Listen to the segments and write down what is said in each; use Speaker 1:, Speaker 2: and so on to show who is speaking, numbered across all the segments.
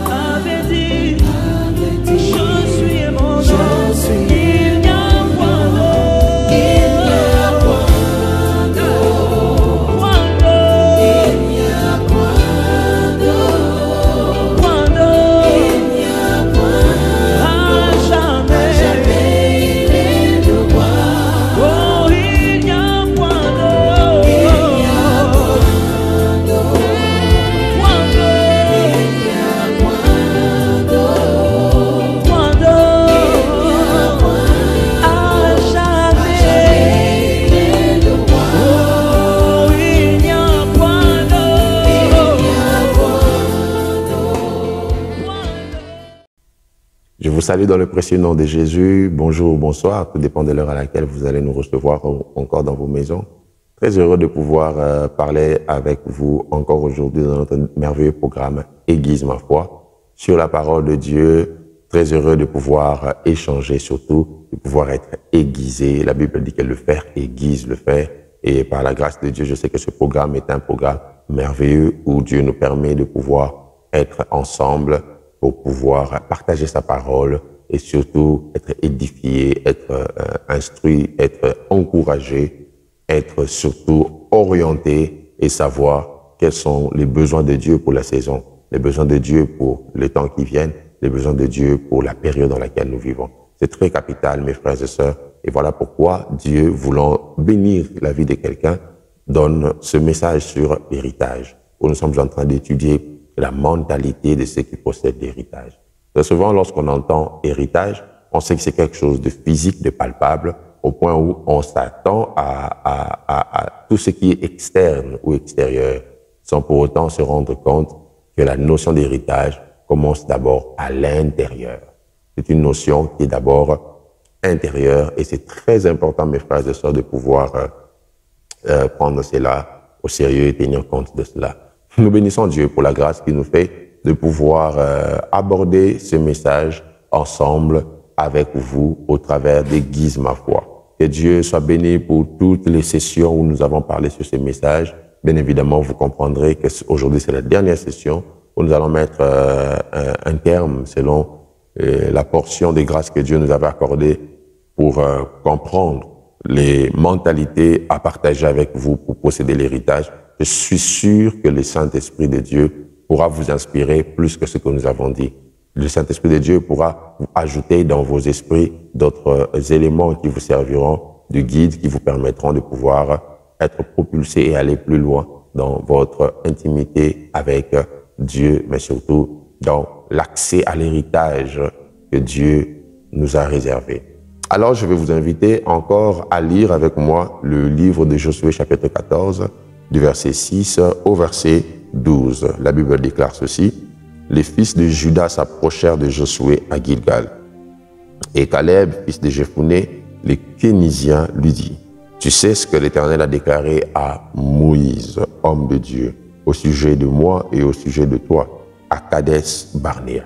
Speaker 1: avait dit, je suis et mon nom, il n'y a point d'autre,
Speaker 2: Je vous salue dans le précieux nom de Jésus. Bonjour, bonsoir, tout dépend de l'heure à laquelle vous allez nous recevoir encore dans vos maisons. Très heureux de pouvoir parler avec vous encore aujourd'hui dans notre merveilleux programme Aiguise ma foi sur la parole de Dieu. Très heureux de pouvoir échanger, surtout de pouvoir être aiguisé. La Bible dit que le fer aiguise le fer. Et par la grâce de Dieu, je sais que ce programme est un programme merveilleux où Dieu nous permet de pouvoir être ensemble pour pouvoir partager sa parole et surtout être édifié, être instruit, être encouragé, être surtout orienté et savoir quels sont les besoins de Dieu pour la saison, les besoins de Dieu pour les temps qui viennent, les besoins de Dieu pour la période dans laquelle nous vivons. C'est très capital, mes frères et sœurs, et voilà pourquoi Dieu, voulant bénir la vie de quelqu'un, donne ce message sur l'héritage, où nous sommes en train d'étudier la mentalité de ceux qui possèdent l'héritage. Très souvent, lorsqu'on entend héritage, on sait que c'est quelque chose de physique, de palpable, au point où on s'attend à tout ce qui est externe ou extérieur, sans pour autant se rendre compte que la notion d'héritage commence d'abord à l'intérieur. C'est une notion qui est d'abord intérieure et c'est très important, mes frères et sœurs, de pouvoir prendre cela au sérieux et tenir compte de cela. Nous bénissons Dieu pour la grâce qu'il nous fait de pouvoir aborder ce message ensemble avec vous au travers d'Aiguise ma foi. Que Dieu soit béni pour toutes les sessions où nous avons parlé sur ce message. Bien évidemment, vous comprendrez qu'aujourd'hui, c'est la dernière session où nous allons mettre un terme selon la portion des grâces que Dieu nous avait accordées pour comprendre les mentalités à partager avec vous pour posséder l'héritage. Je suis sûr que le Saint-Esprit de Dieu pourra vous inspirer plus que ce que nous avons dit. Le Saint-Esprit de Dieu pourra vous ajouter dans vos esprits d'autres éléments qui vous serviront de guide, qui vous permettront de pouvoir être propulsé et aller plus loin dans votre intimité avec Dieu, mais surtout dans l'accès à l'héritage que Dieu nous a réservé. Alors, je vais vous inviter encore à lire avec moi le livre de Josué, chapitre 14, du verset 6 au verset 12. La Bible déclare ceci. Les fils de Juda s'approchèrent de Josué à Gilgal. Et Caleb, fils de Jephuné, les Kénisiens, lui dit, « Tu sais ce que l'Éternel a déclaré à Moïse, homme de Dieu, au sujet de moi et au sujet de toi, à Kadès Barnéa.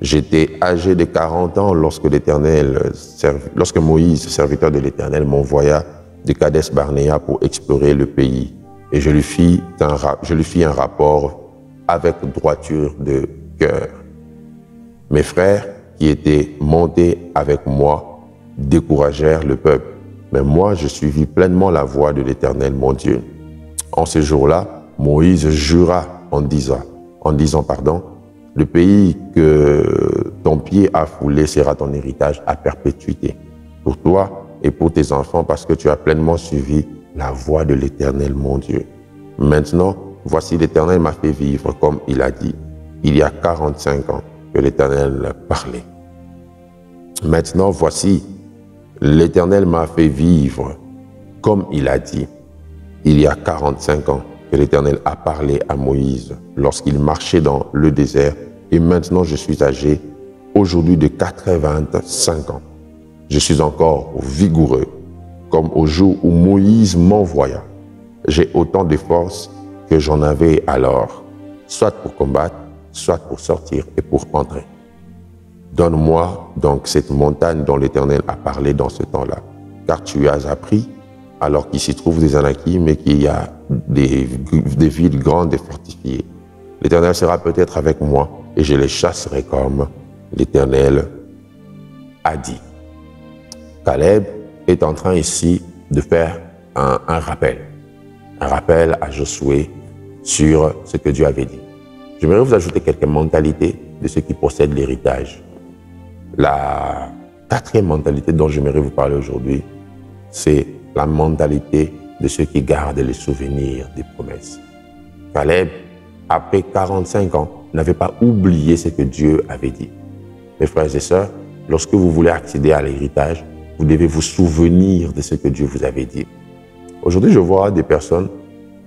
Speaker 2: J'étais âgé de 40 ans lorsque Moïse, serviteur de l'Éternel, m'envoya de Kadès Barnéa pour explorer le pays. Et je lui fis un rapport avec droiture de cœur. Mes frères qui étaient montés avec moi découragèrent le peuple, mais moi je suivis pleinement la voie de l'Éternel mon Dieu. En ce jour-là, Moïse jura en disant, le pays que ton pied a foulé sera ton héritage à perpétuité, pour toi et pour tes enfants, parce que tu as pleinement suivi la voie de l'Éternel, mon Dieu. Maintenant, voici l'Éternel m'a fait vivre comme il a dit. Il y a 45 ans que l'Éternel parlait. Maintenant, voici, l'Éternel m'a fait vivre comme il a dit. Il y a 45 ans que l'Éternel a parlé à Moïse lorsqu'il marchait dans le désert. Et maintenant, je suis âgé aujourd'hui de 85 ans. Je suis encore vigoureux, comme au jour où Moïse m'envoya. J'ai autant de force que j'en avais alors, soit pour combattre, soit pour sortir et pour entrer. Donne-moi donc cette montagne dont l'Éternel a parlé dans ce temps-là, car tu as appris, alors qu'il s'y trouve des Anakim et qu'il y a des villes grandes et fortifiées. L'Éternel sera peut-être avec moi, et je les chasserai comme l'Éternel a dit. Caleb est en train ici de faire un rappel à Josué sur ce que Dieu avait dit. J'aimerais vous ajouter quelques mentalités de ceux qui possèdent l'héritage. La quatrième mentalité dont j'aimerais vous parler aujourd'hui, c'est la mentalité de ceux qui gardent les souvenirs des promesses. Caleb, après 45 ans, n'avait pas oublié ce que Dieu avait dit. Mes frères et sœurs, lorsque vous voulez accéder à l'héritage, vous devez vous souvenir de ce que Dieu vous avait dit. Aujourd'hui, je vois des personnes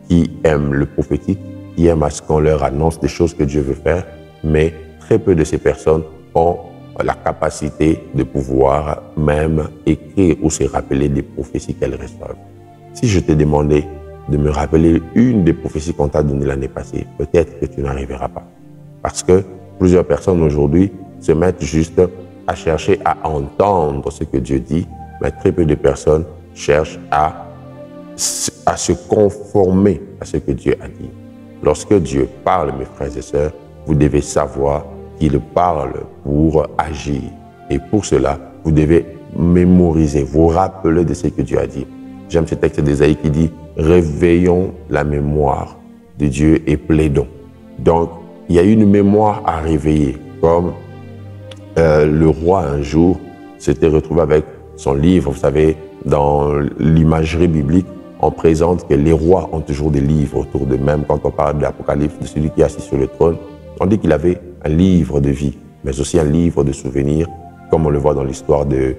Speaker 2: qui aiment le prophétique, qui aiment à ce qu'on leur annonce des choses que Dieu veut faire, mais très peu de ces personnes ont la capacité de pouvoir même écrire ou se rappeler des prophéties qu'elles reçoivent. Si je te demandais de me rappeler une des prophéties qu'on t'a données l'année passée, peut-être que tu n'arriveras pas. Parce que plusieurs personnes aujourd'hui se mettent juste à chercher à entendre ce que Dieu dit, mais très peu de personnes cherchent à se conformer à ce que Dieu a dit. Lorsque Dieu parle, mes frères et sœurs, vous devez savoir qu'il parle pour agir. Et pour cela, vous devez mémoriser, vous rappeler de ce que Dieu a dit. J'aime ce texte d'Ésaïe qui dit « Réveillons la mémoire de Dieu et plaidons ». Donc, il y a une mémoire à réveiller, comme le roi un jour s'était retrouvé avec son livre. Vous savez, dans l'imagerie biblique, on présente que les rois ont toujours des livres autour d'eux-mêmes. Quand on parle de l'Apocalypse, de celui qui est assis sur le trône, on dit qu'il avait un livre de vie, mais aussi un livre de souvenirs, comme on le voit dans l'histoire de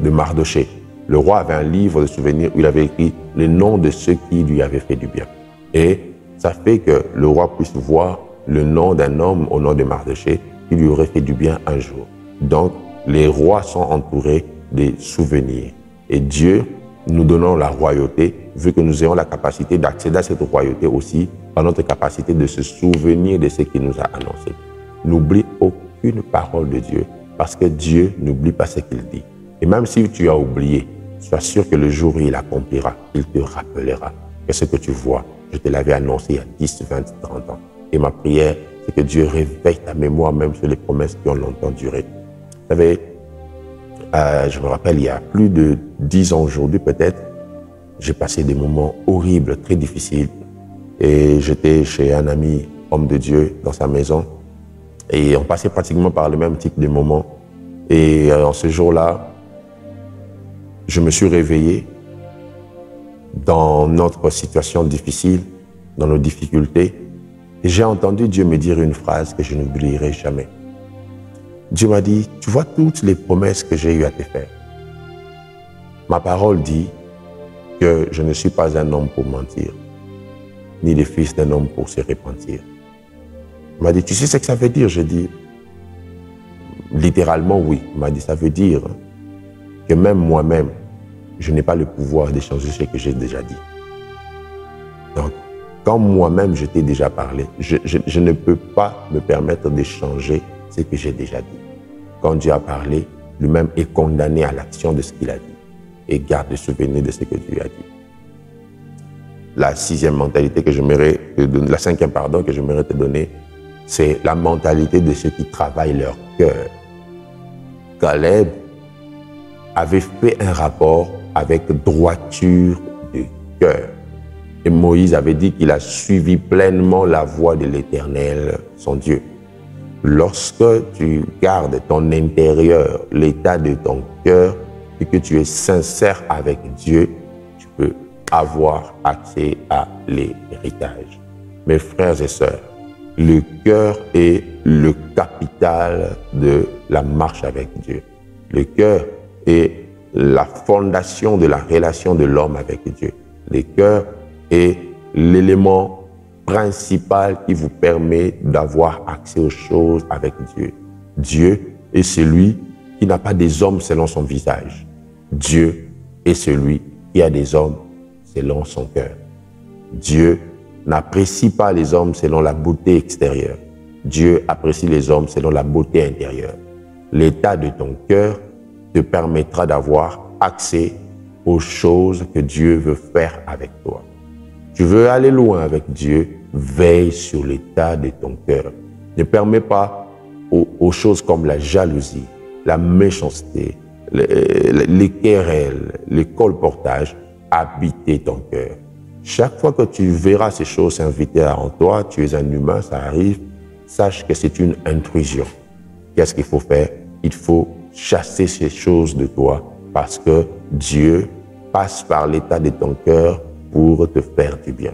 Speaker 2: Mardoché. Le roi avait un livre de souvenirs où il avait écrit les noms de ceux qui lui avaient fait du bien. Et ça fait que le roi puisse voir le nom d'un homme au nom de Mardoché qui lui aurait fait du bien un jour. Donc, les rois sont entourés des souvenirs. Et Dieu, nous donnons la royauté, vu que nous ayons la capacité d'accéder à cette royauté aussi, par notre capacité de se souvenir de ce qu'il nous a annoncé. N'oublie aucune parole de Dieu, parce que Dieu n'oublie pas ce qu'il dit. Et même si tu as oublié, sois sûr que le jour où il accomplira, il te rappellera que ce que tu vois, je te l'avais annoncé il y a 10, 20, 30 ans. Et ma prière, c'est que Dieu réveille ta mémoire même sur les promesses qui ont longtemps duré. Vous savez, je me rappelle, il y a plus de 10 ans aujourd'hui peut-être, j'ai passé des moments horribles, très difficiles. Et j'étais chez un ami, homme de Dieu, dans sa maison. Et on passait pratiquement par le même type de moments. Et en ce jour-là, je me suis réveillé dans notre situation difficile, dans nos difficultés. Et j'ai entendu Dieu me dire une phrase que je n'oublierai jamais. Dieu m'a dit, tu vois toutes les promesses que j'ai eu à te faire. Ma parole dit que je ne suis pas un homme pour mentir, ni le fils d'un homme pour se repentir. Il m'a dit, tu sais ce que ça veut dire? J'ai dit, littéralement oui. Il m'a dit, ça veut dire que même moi-même, je n'ai pas le pouvoir de changer ce que j'ai déjà dit. Donc, quand moi-même je t'ai déjà parlé, je ne peux pas me permettre de changer ce que j'ai déjà dit. Quand Dieu a parlé, lui-même est condamné à l'action de ce qu'il a dit et garde le souvenir de ce que Dieu a dit. La cinquième mentalité que j'aimerais te donner, c'est la mentalité de ceux qui travaillent leur cœur. Caleb avait fait un rapport avec droiture de cœur. Et Moïse avait dit qu'il a suivi pleinement la voie de l'Éternel, son Dieu. Lorsque tu gardes ton intérieur, l'état de ton cœur, et que tu es sincère avec Dieu, tu peux avoir accès à l'héritage. Mes frères et sœurs, le cœur est le capital de la marche avec Dieu. Le cœur est la fondation de la relation de l'homme avec Dieu. Le cœur est l'élément principal qui vous permet d'avoir accès aux choses avec Dieu. Dieu est celui qui n'a pas des hommes selon son visage. Dieu est celui qui a des hommes selon son cœur. Dieu n'apprécie pas les hommes selon la beauté extérieure. Dieu apprécie les hommes selon la beauté intérieure. L'état de ton cœur te permettra d'avoir accès aux choses que Dieu veut faire avec toi. Tu veux aller loin avec Dieu, veille sur l'état de ton cœur. Ne permets pas aux choses comme la jalousie, la méchanceté, les querelles, les colportages habiter ton cœur. Chaque fois que tu verras ces choses s'inviter en toi, tu es un humain, ça arrive, sache que c'est une intrusion. Qu'est-ce qu'il faut faire? Il faut chasser ces choses de toi parce que Dieu passe par l'état de ton cœur pour te faire du bien.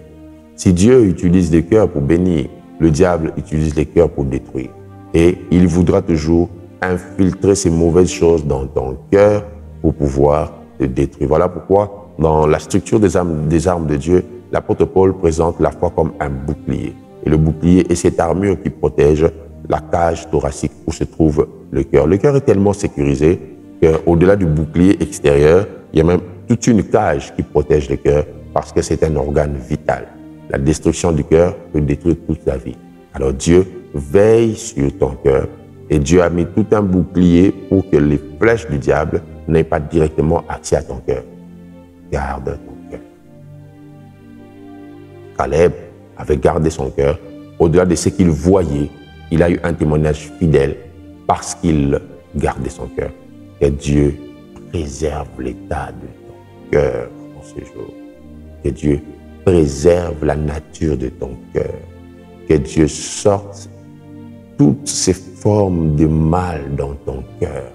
Speaker 2: Si Dieu utilise les cœurs pour bénir, le diable utilise les cœurs pour détruire. Et il voudra toujours infiltrer ces mauvaises choses dans ton cœur pour pouvoir te détruire. Voilà pourquoi, dans la structure des armes de Dieu, l'apôtre Paul présente la foi comme un bouclier. Et le bouclier est cette armure qui protège la cage thoracique où se trouve le cœur. Le cœur est tellement sécurisé qu'au-delà du bouclier extérieur, il y a même toute une cage qui protège le cœur parce que c'est un organe vital. La destruction du cœur peut détruire toute la vie. Alors Dieu veille sur ton cœur et Dieu a mis tout un bouclier pour que les flèches du diable n'aient pas directement accès à ton cœur. Garde ton cœur. Caleb avait gardé son cœur. Au-delà de ce qu'il voyait, il a eu un témoignage fidèle parce qu'il gardait son cœur. Que Dieu préserve l'état de ton cœur en ce jour. Que Dieu préserve la nature de ton cœur. Que Dieu sorte toutes ces formes de mal dans ton cœur.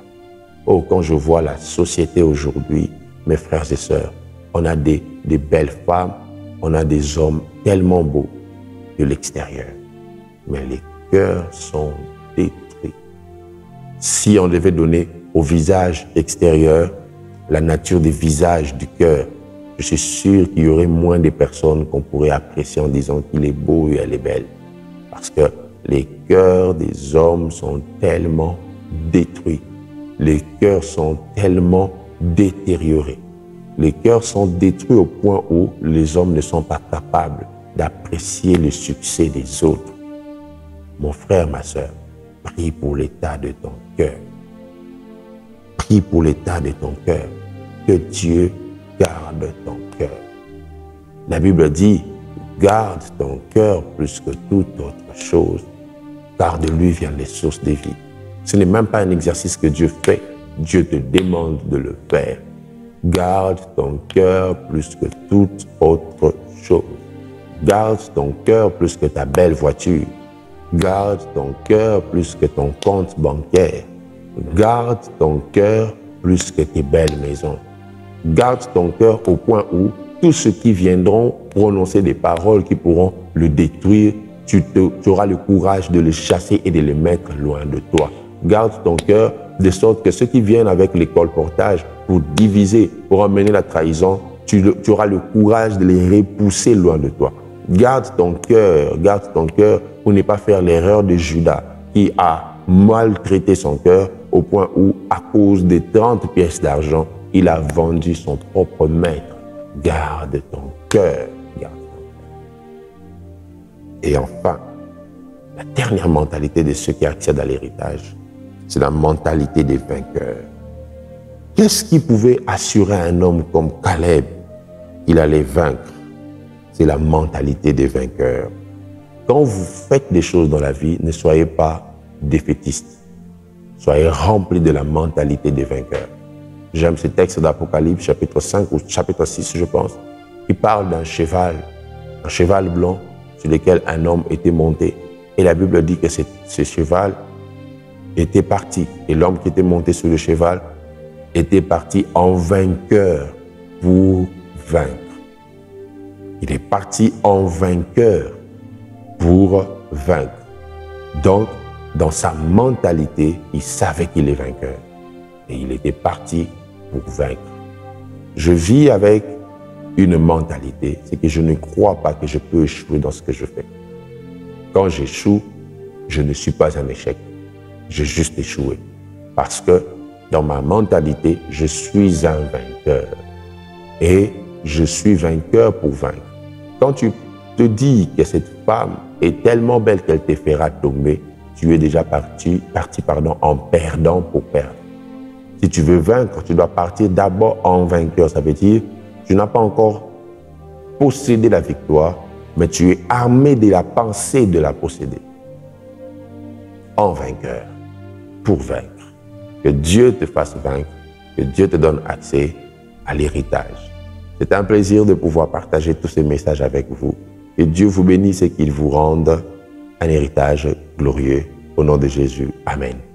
Speaker 2: Oh, quand je vois la société aujourd'hui, mes frères et sœurs, on a des belles femmes, on a des hommes tellement beaux de l'extérieur, mais les cœurs sont détruits. Si on devait donner au visage extérieur la nature des visages du cœur, je suis sûr qu'il y aurait moins de personnes qu'on pourrait apprécier en disant qu'il est beau et elle est belle. Parce que les cœurs des hommes sont tellement détruits. Les cœurs sont tellement détériorés. Les cœurs sont détruits au point où les hommes ne sont pas capables d'apprécier le succès des autres. Mon frère, ma sœur, prie pour l'état de ton cœur. Prie pour l'état de ton cœur. Que Dieu garde ton cœur. La Bible dit, garde ton cœur plus que toute autre chose, car de lui viennent les sources de vie. Ce n'est même pas un exercice que Dieu fait, Dieu te demande de le faire. Garde ton cœur plus que toute autre chose. Garde ton cœur plus que ta belle voiture. Garde ton cœur plus que ton compte bancaire. Garde ton cœur plus que tes belles maisons. Garde ton cœur au point où tous ceux qui viendront prononcer des paroles qui pourront le détruire, tu auras le courage de les chasser et de les mettre loin de toi. Garde ton cœur de sorte que ceux qui viennent avec les colportages pour diviser, pour emmener la trahison, tu auras le courage de les repousser loin de toi. Garde ton cœur pour ne pas faire l'erreur de Judas qui a maltraité son cœur au point où, à cause des 30 pièces d'argent, il a vendu son propre maître. Garde ton cœur. Garde ton cœur. Et enfin, la dernière mentalité de ceux qui accèdent à l'héritage, c'est la mentalité des vainqueurs. Qu'est-ce qui pouvait assurer à un homme comme Caleb qu'il allait vaincre? C'est la mentalité des vainqueurs. Quand vous faites des choses dans la vie, ne soyez pas défaitistes. Soyez remplis de la mentalité des vainqueurs. J'aime ce texte d'Apocalypse, chapitre 5 ou chapitre 6, je pense, qui parle d'un cheval blanc sur lequel un homme était monté. Et la Bible dit que ce cheval était parti. Et l'homme qui était monté sur le cheval était parti en vainqueur pour vaincre. Il est parti en vainqueur pour vaincre. Donc, dans sa mentalité, il savait qu'il est vainqueur. Et il était parti pour vaincre. Je vis avec une mentalité, c'est que je ne crois pas que je peux échouer dans ce que je fais. Quand j'échoue, je ne suis pas un échec. J'ai juste échoué. Parce que dans ma mentalité, je suis un vainqueur. Et je suis vainqueur pour vaincre. Quand tu te dis que cette femme est tellement belle qu'elle te fera tomber, tu es déjà parti en perdant pour perdre. Si tu veux vaincre, tu dois partir d'abord en vainqueur. Ça veut dire, tu n'as pas encore possédé la victoire, mais tu es armé de la pensée de la posséder. en vainqueur, pour vaincre. Que Dieu te fasse vaincre, que Dieu te donne accès à l'héritage. C'est un plaisir de pouvoir partager tous ces messages avec vous. Que Dieu vous bénisse et qu'il vous rende un héritage glorieux. Au nom de Jésus. Amen.